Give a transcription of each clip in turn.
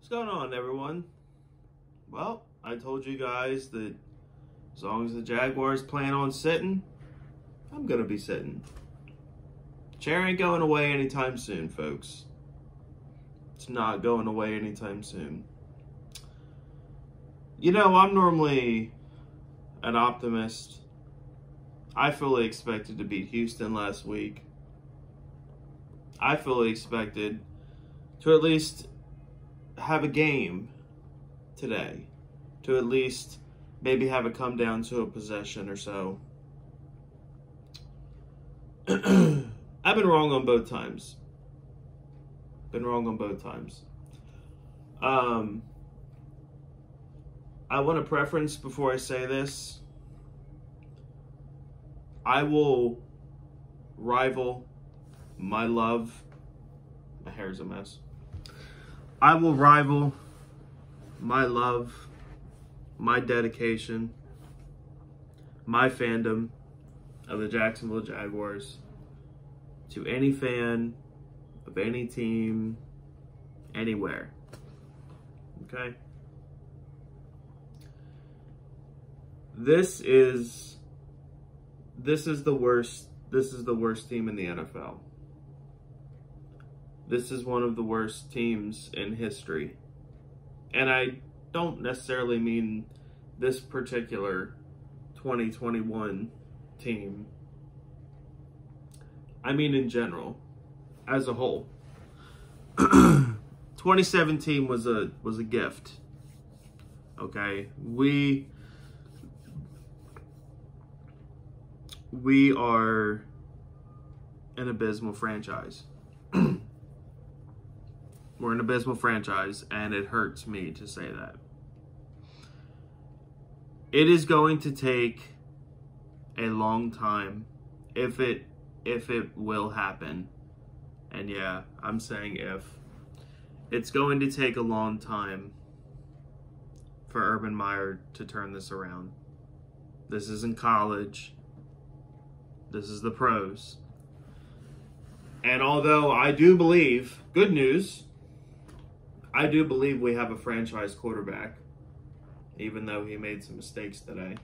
What's going on, everyone? Well, I told you guys that as long as the Jaguars plan on sitting, I'm going to be sitting. Chair ain't going away anytime soon, folks. It's not going away anytime soon. You know, I'm normally an optimist. I fully expected to beat Houston last week. I fully expected to at least have a game today, to at least maybe have it come down to a possession or so. I've been wrong on both times. I want to preference before I say this. I will rival my love. My hair's a mess. I will rival my love, my dedication, my fandom of the Jacksonville Jaguars to any fan of any team, anywhere. Okay? This is the worst team in the NFL. This is one of the worst teams in history. And I don't necessarily mean this particular 2021 team. I mean in general, as a whole. 2017 was a gift. Okay? We are an abysmal franchise. We're an abysmal franchise, and it hurts me to say that. It is going to take a long time, if it will happen. And yeah, I'm saying if. It's going to take a long time for Urban Meyer to turn this around. This isn't college. This is the pros. And although I do believe, good news, I do believe we have a franchise quarterback, even though he made some mistakes today.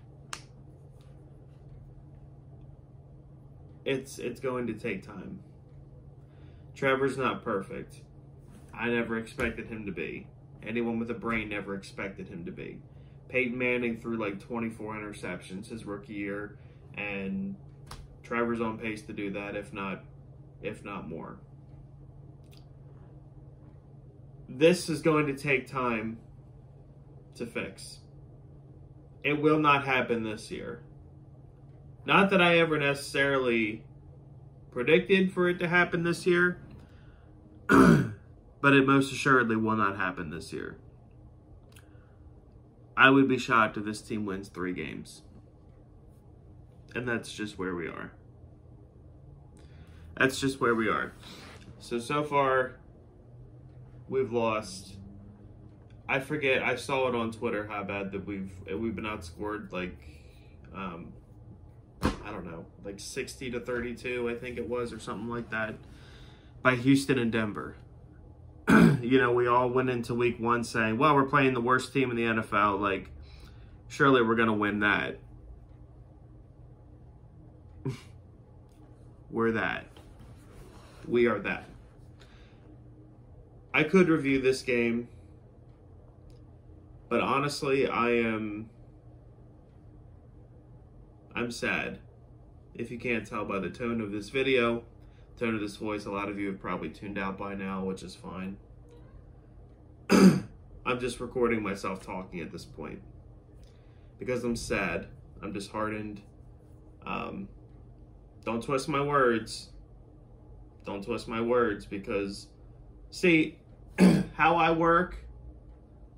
It's going to take time. Trevor's not perfect. I never expected him to be. Anyone with a brain never expected him to be. Peyton Manning threw like 24 interceptions his rookie year, and Trevor's on pace to do that, if not more. This is going to take time to fix. It will not happen this year. Not that I ever necessarily predicted for it to happen this year, but it most assuredly will not happen this year. I would be shocked if this team wins 3 games. And that's just where we are. That's just where we are. So far, we've lost. I forget. I saw it on Twitter how bad that we've been outscored. Like, I don't know, like 60-32, I think it was, or something like that, by Houston and Denver. You know, we all went into week 1 saying, well, we're playing the worst team in the NFL. Like, surely we're gonna win that. We're that. We are that. I could review this game, but honestly, I'm sad. If you can't tell by the tone of this video, tone of this voice, a lot of you have probably tuned out by now, which is fine. I'm just recording myself talking at this point because I'm sad. I'm disheartened. Don't twist my words. Don't twist my words, because, see, how I work,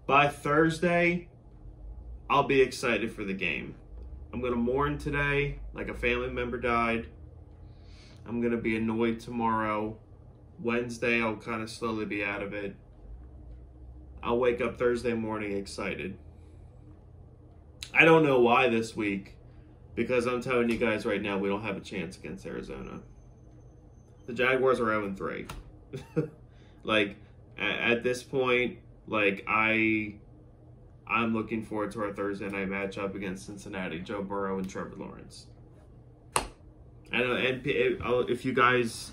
by Thursday, I'll be excited for the game. I'm going to mourn today like a family member died. I'm going to be annoyed tomorrow. Wednesday, I'll kind of slowly be out of it. I'll wake up Thursday morning excited. I don't know why this week, because I'm telling you guys right now, we don't have a chance against Arizona. The Jaguars are 0-3. Like, at this point, Like, I'm looking forward to our Thursday night matchup against Cincinnati, Joe Burrow and Trevor Lawrence. And if you guys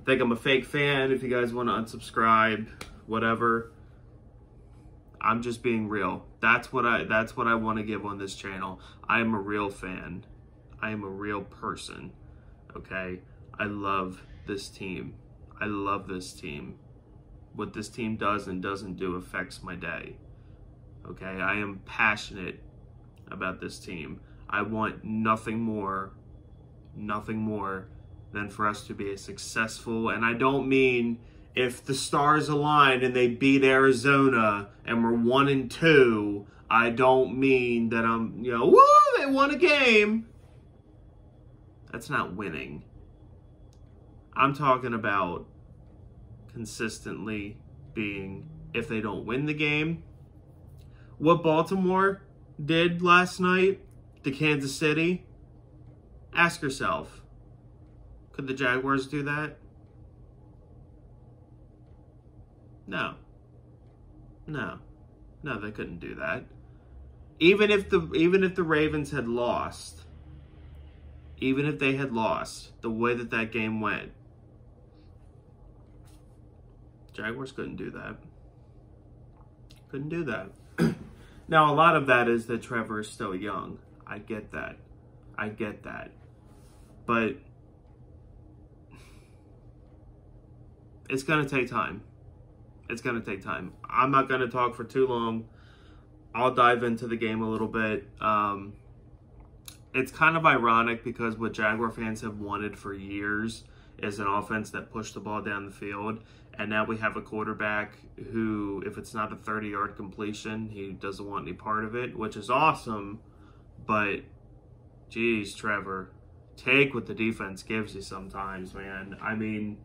think I'm a fake fan, if you guys want to unsubscribe, whatever, I'm just being real. That's what I want to give on this channel. I am a real fan. I am a real person. Okay? I love this team. I love this team. What this team does and doesn't do affects my day. Okay? I am passionate about this team. I want nothing more than for us to be a successful, and I don't mean if the stars align and they beat Arizona and we're 1-2, I don't mean that I'm, woo, they won a game. That's not winning. I'm talking about consistently being, if they don't win the game, what Baltimore did last night to Kansas City, ask yourself, could the Jaguars do that? No, they couldn't do that. Even if the Ravens had lost, even if they had lost the way that game went, Jaguars couldn't do that. Couldn't do that. Now, a lot of that is that Trevor is still young. I get that. But it's going to take time. It's going to take time. I'm not going to talk for too long. I'll dive into the game a little bit. It's kind of ironic because what Jaguar fans have wanted for years is an offense that pushed the ball down the field. And now we have a quarterback who, if it's not a 30-yard completion, he doesn't want any part of it, which is awesome. But, geez, Trevor, take what the defense gives you sometimes, man. I mean,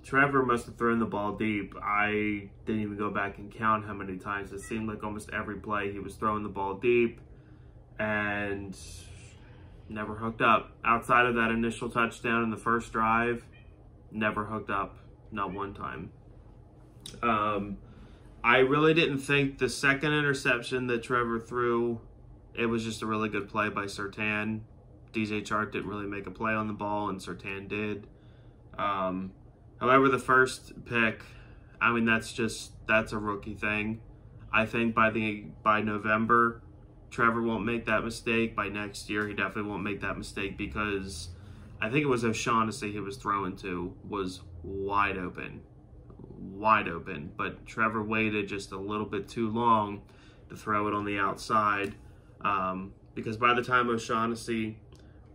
Trevor must have thrown the ball deep. I didn't even go back and count how many times. It seemed like almost every play he was throwing the ball deep and never hooked up. Outside of that initial touchdown in the first drive, never hooked up. Not one time. I really didn't think the second interception that Trevor threw, it was just a really good play by Surtain. DJ Chark didn't really make a play on the ball, and Surtain did. However, the first pick, I mean, that's a rookie thing. I think by November, Trevor won't make that mistake. By next year, he definitely won't make that mistake because I think it was O'Shaughnessy he was throwing to was wide open. But Trevor waited just a little bit too long to throw it on the outside because by the time O'Shaughnessy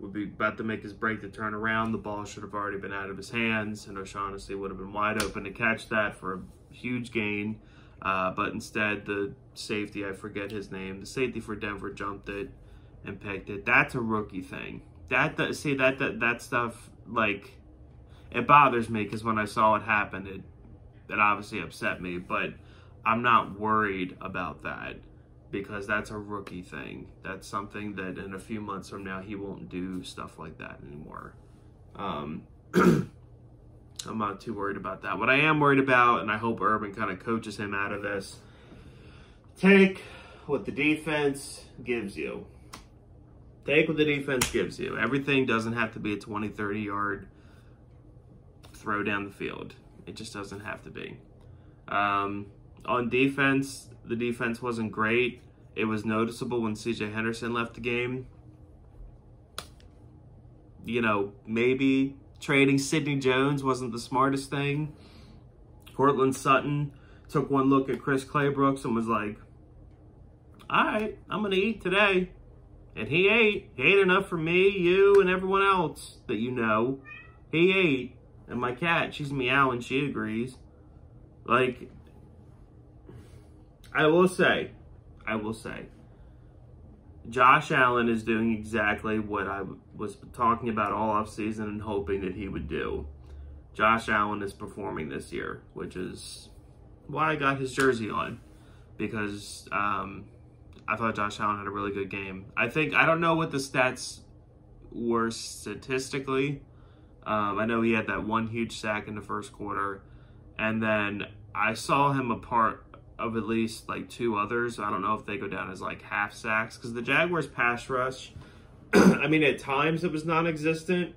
would be about to make his break to turn around, the ball should have already been out of his hands, and O'Shaughnessy would have been wide open to catch that for a huge gain. But instead, the safety, I forget his name, the safety for Denver jumped it and picked it. That's a rookie thing. That stuff, like, it bothers me because when I saw it happen, it obviously upset me. But I'm not worried about that because that's a rookie thing. That's something that in a few months from now, he won't do stuff like that anymore. I'm not too worried about that. What I am worried about, and I hope Urban kind of coaches him out of this, take what the defense gives you. Take what the defense gives you. Everything doesn't have to be a 20, 30-yard throw down the field. It just doesn't have to be. On defense, the defense wasn't great. It was noticeable when C.J. Henderson left the game. Maybe trading Sidney Jones wasn't the smartest thing. Cortland Sutton took one look at Chris Claybrooks and was like, all right, I'm going to eat today. And he ate. He ate enough for me, you, and everyone else that you know. He ate. And my cat, she's meowing, she agrees. Like, I will say, Josh Allen is doing exactly what I was talking about all offseason and hoping that he would do. Josh Allen is performing this year, which is why I got his jersey on. Because I thought Josh Allen had a really good game. I don't know what the stats were statistically. I know he had that one huge sack in the first quarter. And then I saw him of at least like 2 others. I don't know if they go down as like half sacks, because the Jaguars pass rush, I mean, at times it was non-existent,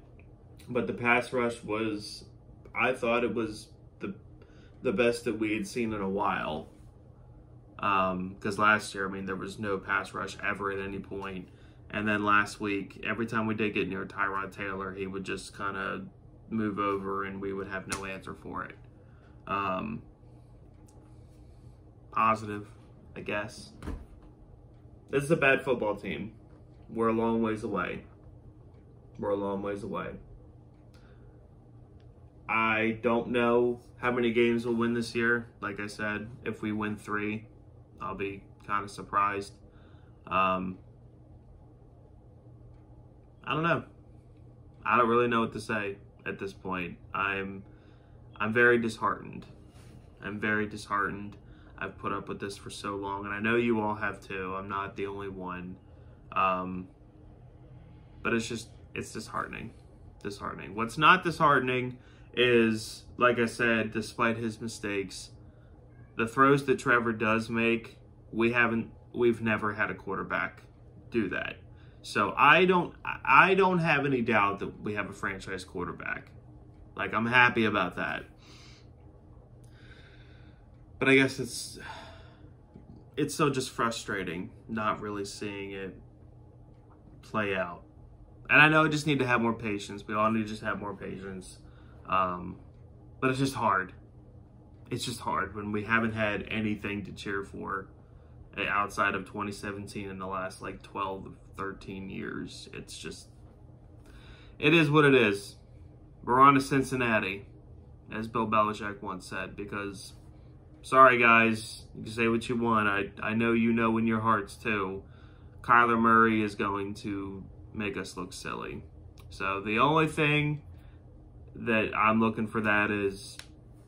but the pass rush was, I thought it was the best that we had seen in a while. Because last year, I mean, there was no pass rush ever at any point. And then last week, every time we did get near Tyrod Taylor, he would just kind of move over and we would have no answer for it. Positive, I guess. This is a bad football team. We're a long ways away. We're a long ways away. I don't know how many games we'll win this year. Like I said, if we win 3, I'll be kind of surprised. I don't know. I don't really know what to say at this point. I'm very disheartened. I'm very disheartened. I've put up with this for so long, and I know you all have too. I'm not the only one. But it's disheartening. Disheartening. What's not disheartening is, like I said, despite his mistakes, the throws that Trevor does make, we've never had a quarterback do that. So I don't have any doubt that we have a franchise quarterback. Like, I'm happy about that. But I guess it's so just frustrating not really seeing it play out. And I know I just need to have more patience. We all need to just have more patience. But it's just hard. It's just hard when we haven't had anything to cheer for outside of 2017 in the last like 12, 13 years. It's just, it is what it is. We're on to Cincinnati, as Bill Belichick once said, because, sorry guys, you can say what you want. I know you know in your hearts too, Kyler Murray is going to make us look silly. So the only thing that I'm looking for that is,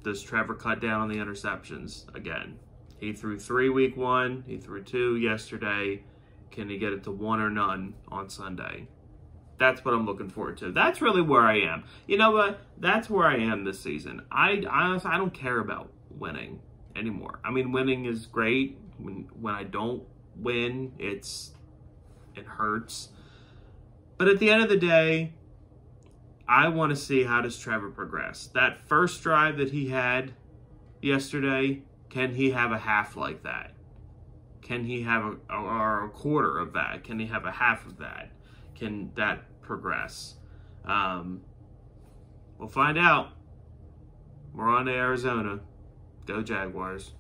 does Trevor cut down on the interceptions again? He threw 3 week 1, he threw 2 yesterday. Can he get it to 1 or none on Sunday? That's what I'm looking forward to. That's really where I am. You know what? That's where I am this season. I honestly, I don't care about winning anymore. I mean, winning is great. When I don't win, it hurts. But at the end of the day, I want to see, how does Trevor progress. That first drive that he had yesterday, can he have a half like that? Can he have a quarter of that? Can he have a half of that? Can that progress? We'll find out. We're on to Arizona. Go Jaguars.